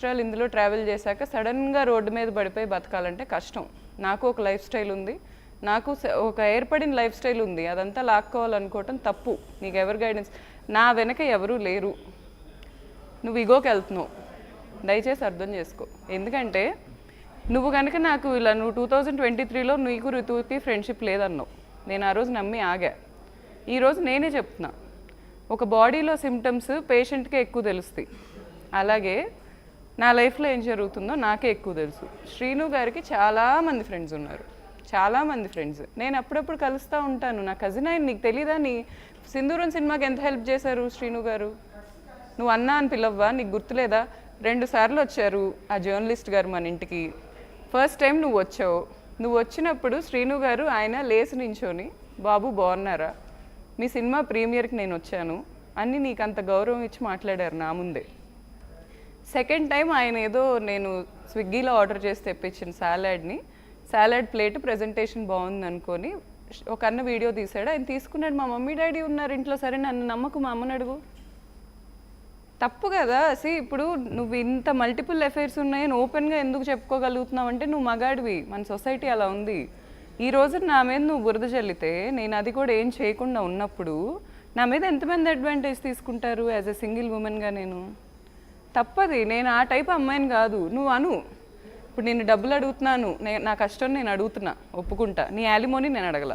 సంవత్సరాలు ఇందులో ట్రావెల్ చేశాక సడన్గా రోడ్డు మీద పడిపోయి బతకాలంటే కష్టం. నాకు ఒక లైఫ్ స్టైల్ ఉంది, నాకు ఒక ఏర్పడిన లైఫ్ స్టైల్ ఉంది, అదంతా లాక్కోవాలనుకోవటం తప్పు. నీకు ఎవరు గైడెన్స్? నా వెనక ఎవరూ లేరు, నువ్వు ఇగోకి వెళ్తున్నావు, దయచేసి అర్థం చేసుకో. ఎందుకంటే నువ్వు కనుక నాకు ఇలా నువ్వు 2023లో నీకు ఋతువుకి ఫ్రెండ్షిప్ లేదన్నావు, నేను ఆ రోజు నమ్మి ఆగా. ఈరోజు నేనే చెప్తున్నా, ఒక బాడీలో సిమ్టమ్స్ పేషెంట్కే ఎక్కువ తెలుస్తాయి, అలాగే నా లైఫ్లో ఏం జరుగుతుందో నాకే ఎక్కువ తెలుసు. శ్రీను గారికి చాలామంది ఫ్రెండ్స్ ఉన్నారు, చాలామంది ఫ్రెండ్స్. నేను అప్పుడప్పుడు కలుస్తూ ఉంటాను. నా కజిన్ ఆయన, నీకు తెలీదా? నీ సింధూరం సినిమాకి ఎంత హెల్ప్ చేశారు శ్రీను గారు? నువ్వు అన్నా అని పిలవ్వా? నీకు గుర్తులేదా? 2 సార్లు వచ్చారు ఆ జర్నలిస్ట్ గారు మన ఇంటికి. ఫస్ట్ టైం నువ్వు వచ్చావు. నువ్వు వచ్చినప్పుడు శ్రీను గారు ఆయన లేచి నించోని, బాబు బాగున్నారా, మీ సినిమా ప్రీమియర్కి నేను వచ్చాను అని నీకు అంత గౌరవం ఇచ్చి మాట్లాడారు నా ముందే. సెకండ్ టైం ఆయన ఏదో నేను స్విగ్గీలో ఆర్డర్ చేసి తెప్పించిన సాలాడ్ ప్లేట్ ప్రజెంటేషన్ బాగుంది అనుకొని ఒక అన్న వీడియో తీసాడు, ఆయన తీసుకున్నాడు. మా మమ్మీ డాడీ ఉన్నారు ఇంట్లో, సరే నన్ను నమ్మకు, మా అమ్మని అడుగు. తప్పు కదా. ఇప్పుడు నువ్వు ఇంత మల్టిపుల్ అఫైర్స్ ఉన్నాయని ఓపెన్గా ఎందుకు చెప్పుకోగలుగుతున్నావు అంటే నువ్వు మగాడివి, మన సొసైటీ అలా ఉంది. ఈ రోజు నా మీద నువ్వు బురద చల్లితే, నేను అది కూడా ఏం చేయకుండా ఉన్నప్పుడు నా మీద ఎంతమంది అడ్వాంటేజ్ తీసుకుంటారు యాజ్ ఎ సింగిల్ ఉమెన్గా? నేను తప్పది. నేను ఆ టైప్ అమ్మాయిని కాదు. నువ్వు అను, ఇప్పుడు నేను డబ్బులు అడుగుతున్నాను, నా కష్టం నేను అడుగుతున్నా, ఒప్పుకుంటా. నీ యాలిమోని నేను అడగల.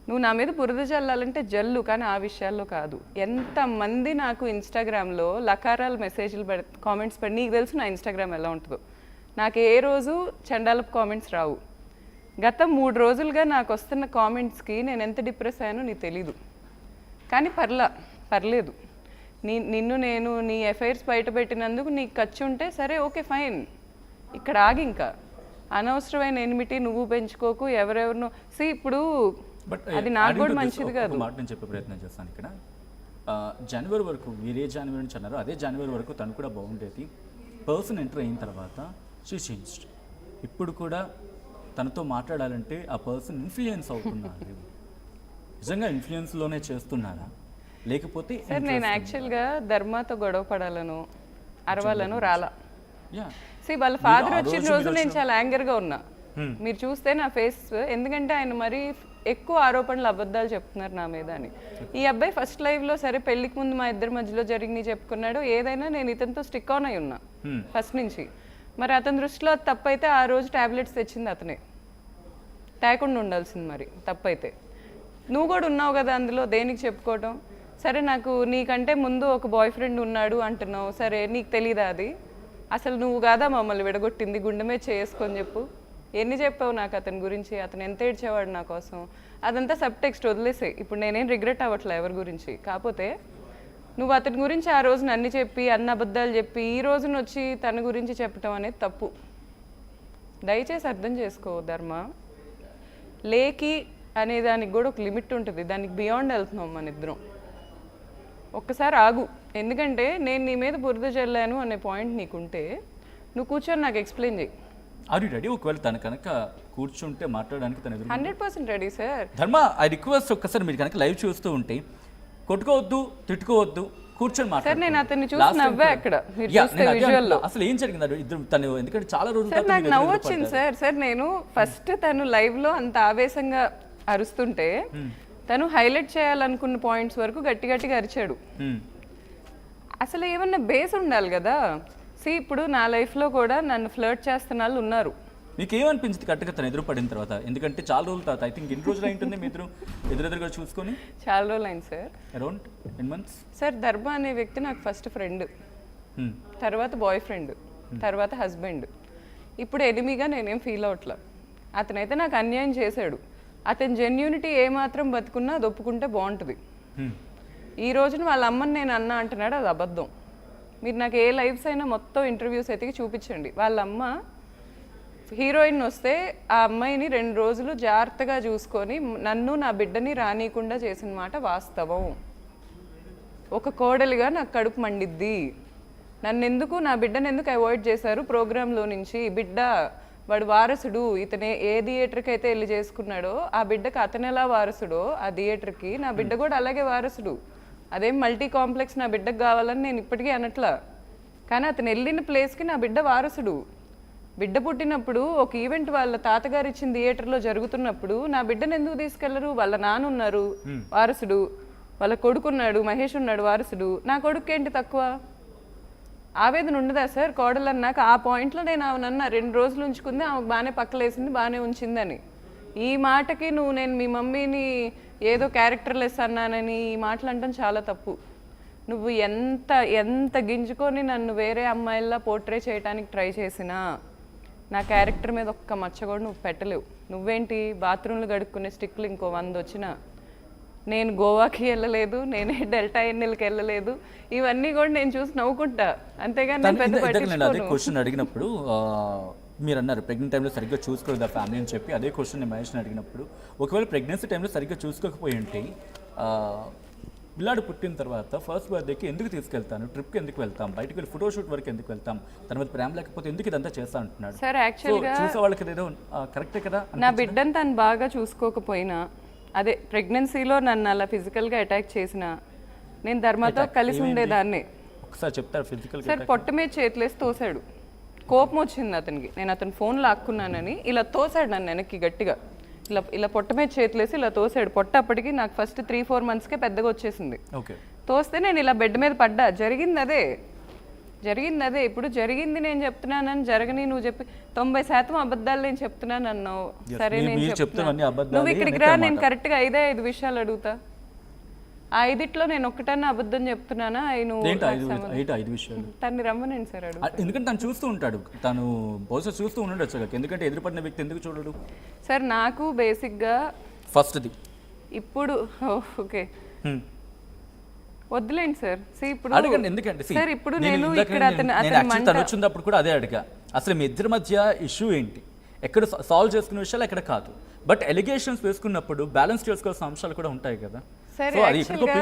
నువ్వు నా మీద బురద జల్లాలంటే జల్లు, కానీ ఆ విషయాల్లో కాదు. ఎంతమంది నాకు ఇన్స్టాగ్రామ్లో లకారాలు మెసేజ్లు కామెంట్స్ పెడి, నీకు తెలుసు నా ఇన్స్టాగ్రామ్ ఎలా ఉంటుందో. నాకు ఏ రోజు చండాలపు కామెంట్స్ రావు. గత 3 రోజులుగా నాకు వస్తున్న కామెంట్స్కి నేను ఎంత డిప్రెస్ అయ్యానో నీకు తెలీదు. కానీ పర్లేదు. నిన్ను నేను నీ ఎఫైర్స్ బయట పెట్టినందుకు నీకు ఖర్చు ఉంటే సరే, ఓకే ఫైన్, ఇక్కడ ఆగి. ఇంకా అనవసరమైన ఎనిమిటీ నువ్వు పెంచుకోకు. ఎవరెవరినో ఇప్పుడు అది నాకు కూడా మంచిది కాదు. మాట నేను చెప్పే ప్రయత్నం చేస్తాను. ఇక్కడ జనవరి వరకు వీరే జనవరి నుంచి అన్నారు, అదే జనవరి వరకు తను కూడా బాగుండేది. పర్సన్ ఎంటర్ అయిన తర్వాత షీ చేంజ్డ్. ఇప్పుడు కూడా తనతో మాట్లాడాలంటే ఆ పర్సన్ ఇన్ఫ్లుయెన్స్ అవుతున్నారు. నిజంగా ఇన్ఫ్లుయెన్స్లోనే చేస్తున్నారా, లేకపోతే? సార్ నేను యాక్చువల్గా ధర్మాతో గొడవ పడాలను, అరవాలను రాలా. వాళ్ళ ఫాదర్ వచ్చిన రోజు నేను చాలా యాంగర్గా ఉన్నా. మీరు చూస్తే నా ఫేస్, ఎందుకంటే ఆయన మరీ ఎక్కువ ఆరోపణలు, అబద్ధాలు చెప్తున్నారు నా మీద అని. ఈ అబ్బాయి ఫస్ట్ లైవ్లో సరే పెళ్లికి ముందు మా ఇద్దరి మధ్యలో జరిగినాయి చెప్పుకున్నాడు. ఏదైనా నేను ఇతనితో స్టిక్ ఆన్ అయి ఉన్నా ఫస్ట్ నుంచి. మరి అతని దృష్టిలో అది తప్పైతే ఆ రోజు టాబ్లెట్స్ తెచ్చింది అతనే, తేకుండా ఉండాల్సింది. మరి తప్పైతే నువ్వు కూడా ఉన్నావు కదా అందులో, దేనికి చెప్పుకోవటం? సరే నాకు నీకంటే ముందు ఒక బాయ్ ఫ్రెండ్ ఉన్నాడు అంటున్నావు, సరే నీకు తెలీదా అది? అసలు నువ్వు కాదా మమ్మల్ని విడగొట్టింది? గుండె మీద చేసుకొని చెప్పు. ఎన్ని చెప్పావు నాకు అతని గురించి, అతను ఎంత ఏడ్చేవాడు నా కోసం, అదంతా సబ్ టెక్స్ట్ వదిలేసే. ఇప్పుడు నేనేం రిగ్రెట్ అవ్వట్లే ఎవరి గురించి. కాకపోతే నువ్వు అతని గురించి ఆ రోజున అన్ని చెప్పి, అన్ని అబద్ధాలు చెప్పి, ఈ రోజున వచ్చి తన గురించి చెప్పటం అనేది తప్పు. దయచేసి అర్థం చేసుకో ధర్మ. లేకి అనే దానికి కూడా ఒక లిమిట్ ఉంటుంది, దానికి బియాండ్ వెళ్తున్నాం మన ఇద్దరం. ఒక్కసారి ఆగు. ఎందుకంటే నేను నీ మీద బురద జల్లాను అనే పాయింట్ నీకుంటే నువ్వు కూర్చొని నాకు ఎక్స్ప్లెయిన్ చేయి. Are you ready? ఒకవేళ తను కనుక కూర్చుంటే మాట్లాడడానికి తన 100% ready sir. Dharma, I request ఒక్కసారి మీరు కనుక లైవ్ చూస్తూ ఉంటే కొట్టుకోవద్దు, తిట్టుకోవద్దు, కూర్చొని మాట్లాడు. నేను అతన్ని చూసి నవ్వా అక్కడ, మీరు చూస్తే విజువల్లో. అసలు ఏం జరిగింది ఇద్దరు తను? ఎందుకంటే చాలా రోజులు నాకు నవ్వు వచ్చింది సార్. నేను ఫస్ట్ తను లైవ్లో అంత ఆవేశంగా అరుస్తుంటే తను హైలైట్ చేయాలనుకున్న పాయింట్స్ వరకు గట్టి గట్టిగా అరిచాడు. అసలు ఏమన్నా బేస్ ఉండాలి కదా. ఇప్పుడు నా లైఫ్లో కూడా నన్ను ఫ్లర్ట్ చేస్తున్న వాళ్ళు ఉన్నారు. మీకు ఏమనిపించింది కరెక్ట్గా తను ఎదురు పడిన తర్వాత? ఎందుకంటే చాలా రోజుల తర్వాత, ఐ థింక్ ఎన్ని రోజులు అయింటుంది మీ ఇద్దరు ఎదురెదురుగా చూసుకొని? చాలా రోజులు అయింది సార్, అరౌండ్ 10 months. సార్ ధర్మ అనే వ్యక్తి నాకు ఫస్ట్ ఫ్రెండ్, తర్వాత బాయ్ ఫ్రెండ్, తర్వాత హస్బెండ్. ఇప్పుడు ఎనిమిగా నేనేం ఫీల్ అవట్లా. అతనైతే నాకు అన్యాయం చేశాడు. అతని జెన్యూనిటీ ఏమాత్రం బతుకున్నా అది ఒప్పుకుంటే బాగుంటుంది. ఈ రోజున వాళ్ళ అమ్మని నేను అన్నా అంటున్నాడు, అది అబద్ధం. మీరు నాకు ఏ లైవ్స్ అయినా మొత్తం ఇంటర్వ్యూస్ అయితే చూపించండి. వాళ్ళ అమ్మ హీరోయిన్ వస్తే ఆ అమ్మాయిని 2 రోజులు జాగ్రత్తగా చూసుకొని నన్ను నా బిడ్డని రానీయకుండా చేసిన మాట వాస్తవం. ఒక కోడలిగా నాకు కడుపు మండిద్ది. నా బిడ్డను ఎందుకు అవాయిడ్ చేశారు ప్రోగ్రాంలో నుంచి? బిడ్డ వాడు వారసుడు, ఇతనే ఏ థియేటర్కి అయితే వెళ్ళి చేసుకున్నాడో ఆ బిడ్డకి అతను ఎలా వారసుడో ఆ థియేటర్కి నా బిడ్డ కూడా అలాగే వారసుడు. అదేం మల్టీ కాంప్లెక్స్ నా బిడ్డకు కావాలని నేను ఇప్పటికీ అనట్లా. కానీ అతను వెళ్ళిన ప్లేస్కి నా బిడ్డ వారసుడు. బిడ్డ పుట్టినప్పుడు ఒక ఈవెంట్ వాళ్ళ తాతగారు ఇచ్చిన థియేటర్లో జరుగుతున్నప్పుడు నా బిడ్డను ఎందుకు తీసుకెళ్లరు? వాళ్ళ నాన్న ఉన్నారు వారసుడు, వాళ్ళ కొడుకున్నాడు మహేష్ ఉన్నాడు వారసుడు, నా కొడుకు ఏంటి తక్కువ? ఆవేదన ఉండదా సార్? కోడలు అన్నాక ఆ పాయింట్లో నేను ఆమెనన్నా 2 రోజులు ఉంచుకుంది, ఆమెకు బాగానే పక్కలేసింది, బాగానే ఉంచిందని. ఈ మాటకి నేను మీ మమ్మీని ఏదో క్యారెక్టర్లెస్ అన్నానని ఈ మాటలు అంటాం చాలా తప్పు. నువ్వు ఎంత ఎంత గింజుకొని నన్ను వేరే అమ్మాయిల్లా పోర్ట్రే చేయడానికి ట్రై చేసినా నా క్యారెక్టర్ మీద ఒక్క మచ్చ కూడా నువ్వు పెట్టలేవు. నువ్వేంటి బాత్రూమ్లు గడుక్కునే స్టిక్లు ఇంకో 100 వచ్చినా, నేను గోవాకి వెళ్ళలేదు, నేనే డెల్టా ఎన్నెల్కి వెళ్ళలేదు, ఇవన్నీ కూడా నేను చూసి నవ్వుకుంటా, అంతేగాని నేను పెద్ద అదే పట్టించుకోను. క్వశ్చన్ అడిగినప్పుడు మీరు అన్నారు ప్రెగ్నెంట్ టైంలో సరిగ్గా చూసుకోలేదు ఆ ఫ్యామిలీ అని చెప్పి. అదే క్వశ్చన్ నేను మహేష్ని అడిగినప్పుడు, ఒకవేళ ప్రెగ్నెన్సీ టైంలో సరిగ్గా చూసుకోకపోయి ఉంటే పిల్లాడు పుట్టిన తర్వాత ఫస్ట్ బర్త్డేకి ఎందుకు తీసుకెళ్తాను, ట్రిప్కి ఎందుకు వెళ్తాం, బయటకు వెళ్ళి ఫోటోషూట్ వరకు ఎందుకు వెళ్తాం, తన మీద ప్రేమ లేకపోతే ఎందుకు ఇదంతా చేస్తా అంటున్నాడు. సార్ యాక్చువల్గా చూసే వాళ్ళకి ఏదో కరెక్టే కదా. నా బిడ్డను తను బాగా చూసుకోకపోయినా, అదే ప్రెగ్నెన్సీలో నన్ను అలా ఫిజికల్గా అటాక్ చేసిన, నేను ధర్మతో కలిసి ఉండేదాన్ని. ఒకసారి చెప్తారు ఫిజికల్ సార్ పొట్ట మీద చేతులేసి తోసాడు, కోపం వచ్చింది అతనికి, నేను అతను ఫోన్ లాక్కున్నానని ఇలా తోసాడు నన్ను వెనక్కి గట్టిగా, ఇలా ఇలా పొట్ట మీద చేతులేసి ఇలా తోసాడు. పొట్ట అప్పటికి నాకు ఫస్ట్ 3-4 మంత్స్కే పెద్దగా వచ్చేసింది. ఓకే, తోస్తే నేను ఇలా బెడ్ మీద పడ్డా. జరిగింది అదే. ఇప్పుడు జరిగింది నేను చెప్తున్నానని జరగని నువ్వు చెప్పి 90% అబద్ధాలు నేను చెప్తున్నాను అన్నావు. సరే నేను చెప్తున్నా, నువ్వు ఇక్కడికి రా, నేను కరెక్ట్గా 5 విషయాలు అడుగుతా. ఆ 5 నేను ఒక్కటన్నా అబద్ధం చెప్తున్నానా? ఐదు విషయాలు తన్ని రమ్మనండి సార్ అడుగు. ఎందుకంటే తను చూస్తూ ఉంటాడు, తను బహుశా చూస్తూ ఉండొచ్చు, ఎందుకంటే ఎదురుపడిన వ్యక్తి ఎందుకు చూడడు? సార్ నాకు బేసిక్గా ఫస్ట్ది ఇప్పుడు ఓకే వద్దులేండి సార్. ఇప్పుడు అడగండి, ఎందుకంటే సార్ ఇప్పుడు నేను ఇక్కడ తను వచ్చినప్పుడు కూడా అదే అడిగా, అసలు మీ ఇద్దరి మధ్య ఇష్యూ ఏంటి, ఎక్కడ సాల్వ్ చేసుకునే విషయాలు ఎక్కడ కాదు, బట్ ఎలిగేషన్స్ వేసుకున్నప్పుడు బ్యాలెన్స్ చేసుకోవాల్సిన అంశాలు కూడా ఉంటాయి కదా. సరే యాక్చువల్గా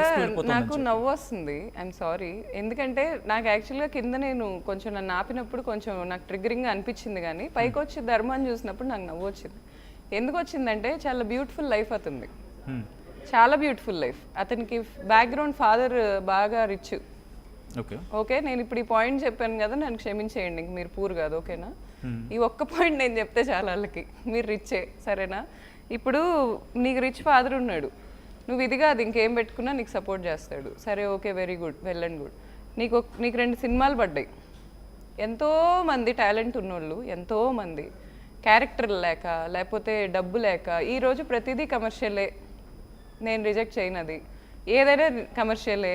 నాకు నవ్వు వస్తుంది, ఐఎమ్ సారీ. ఎందుకంటే నాకు యాక్చువల్గా కింద నేను కొంచెం నన్ను ఆపినప్పుడు కొంచెం నాకు ట్రిగ్గరింగ్గా అనిపించింది, కానీ పైకి వచ్చి ధర్మాన్ని చూసినప్పుడు నాకు నవ్వు వచ్చింది. ఎందుకు వచ్చిందంటే చాలా బ్యూటిఫుల్ లైఫ్ అతనిది, చాలా బ్యూటిఫుల్ లైఫ్. అతనికి బ్యాక్గ్రౌండ్ ఫాదర్ బాగా రిచ్. ఓకే, నేను ఇప్పుడు ఈ పాయింట్ చెప్పాను కదా, నన్ను క్షమించేయండి, మీరు పూర్ కాదు, ఓకేనా? ఈ ఒక్క పాయింట్ నేను చెప్తే చాలా వాళ్ళకి, మీరు రిచ్చే, సరేనా? ఇప్పుడు నీకు రిచ్ ఫాదర్ ఉన్నాడు, నువ్వు ఇది కాదు ఇంకేం పెట్టుకున్నా నీకు సపోర్ట్ చేస్తాడు, సరే okay, very good, well and good. నీకు 2 సినిమాలు పడ్డాయి, ఎంతోమంది టాలెంట్ ఉన్నోళ్ళు, ఎంతోమంది క్యారెక్టర్ లేక లేకపోతే డబ్బు లేక ఈరోజు ప్రతిదీ కమర్షియలే. నేను రిజెక్ట్ చేయనది, ఏదైనా కమర్షియలే.